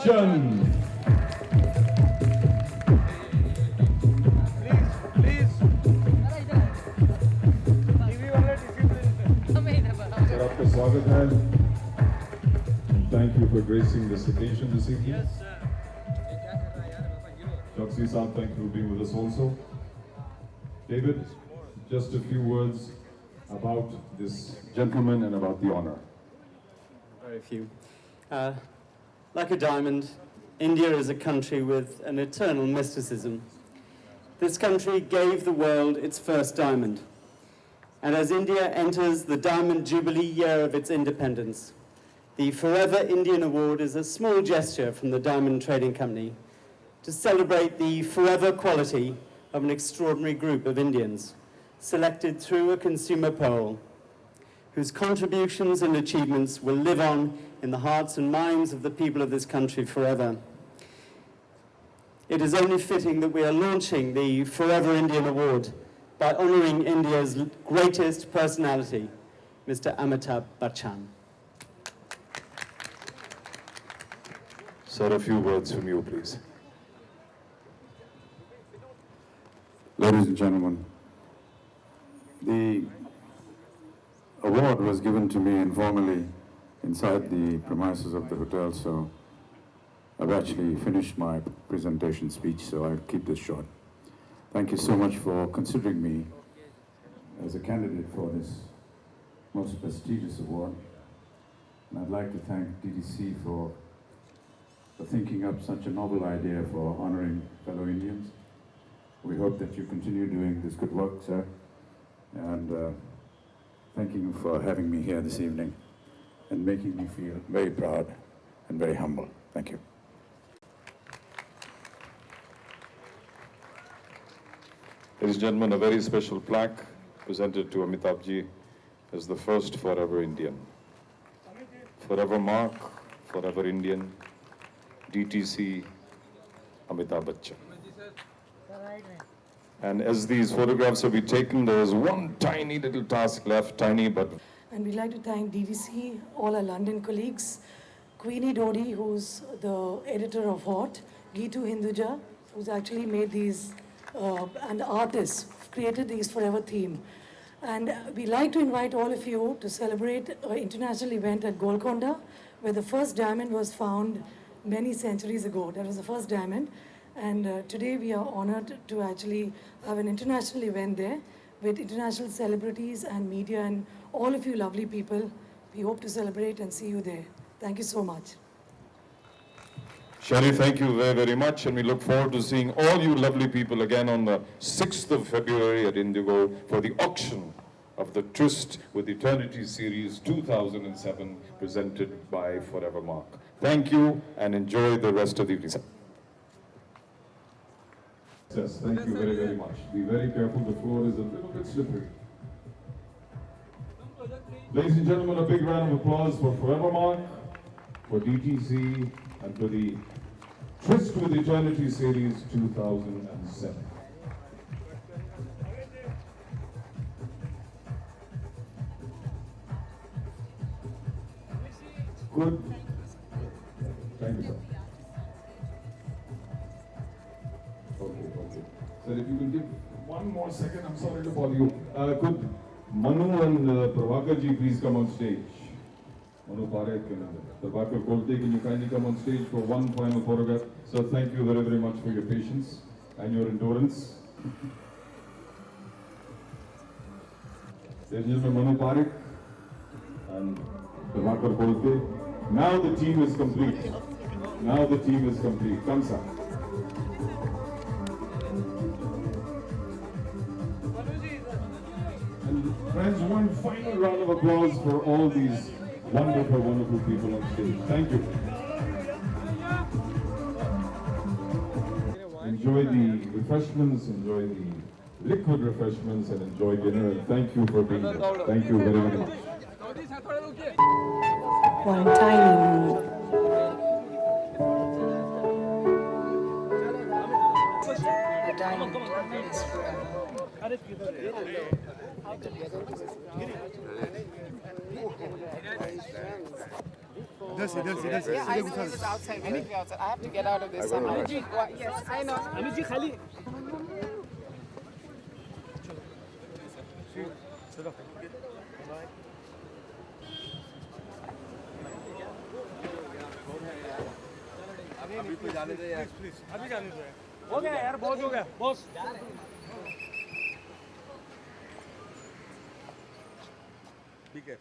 Bachchan. Sir, आपका स्वागत है. Thank you for gracing this occasion this evening. Yes, sir. Choksi Saab, thank you for being with us also. David, just a few words about this gentleman and about the honor. Very few. Like a diamond, India is a country with an eternal mysticism. This country gave the world its first diamond. And as India enters the Diamond Jubilee year of its independence, the Forever Indian Award is a small gesture from the Diamond Trading Company to celebrate the forever quality of an extraordinary group of Indians selected through a consumer poll, whose contributions and achievements will live on in the hearts and minds of the people of this country forever. It is only fitting that we are launching the Forever Indian Award by honouring India's greatest personality, Mr. Amitabh Bachchan. Sir, a few words from you, please. Ladies and gentlemen, the award was given to me informally inside the premises of the hotel, so I've actually finished my presentation speech, so I'll keep this short. Thank you so much for considering me as a candidate for this most prestigious award. And I'd like to thank DDC for thinking up such a novel idea for honoring fellow Indians. We hope that you continue doing this good work, sir. And thank you for having me here this evening and making me feel very proud and very humble. Thank you. Ladies and gentlemen, a very special plaque presented to Amitabh Ji as the first Forever Indian. Forever Mark, Forever Indian, DTC, Amitabh Bachchan. And as these photographs will be taken, there is one tiny little task left, tiny but... And we'd like to thank DDC, all our London colleagues, Queenie Dodi, who's the editor of Hot, Geetu Hinduja, who's actually made these, and artists, created these forever theme. And we'd like to invite all of you to celebrate an international event at Golconda, where the first diamond was found many centuries ago. That was the first diamond. And today we are honored to actually have an international event there with international celebrities and media and all of you lovely people. We hope to celebrate and see you there. Thank you so much. Shari, thank you very, very much, and we look forward to seeing all you lovely people again on the 6th of February at Indigo for the auction of the Tryst with Eternity Series 2007 presented by Forever Mark. Thank you and enjoy the rest of the evening. Yes, thank you very, very much. Be very careful, the floor is a little bit slippery. Ladies and gentlemen, a big round of applause for Forever Mark, for DTC, and for the Tryst with Eternity Series 2007. Good. Thank you, sir. Okay. Sir, if you can give one more second, I'm sorry to bother you. Could Manu and Prabhakar ji please come on stage? Manu Parekh and Prabhakar Kolte, can you kindly come on stage for one final photograph? So thank you very, very much for your patience and your endurance. Ladies and gentlemen, Manu Parekh and Prabhakar Kolte. Now the team is complete. Now the team is complete. Come, sir. And friends, one final round of applause for all these wonderful, wonderful people on stage. Thank you. Enjoy the refreshments, enjoy the liquid refreshments, and enjoy dinner. And thank you for being here. Thank you very, very much. One tiny move. The diamond is forever. इधर से Yeah, I know it was outside. We have to be outside. I have to get out of this somehow. Yes, I know. Amit ji खाली अभी जाने दो यार, अभी जाने दो यार, हो गया यार, बहुत हो गया बॉस। ठीक है।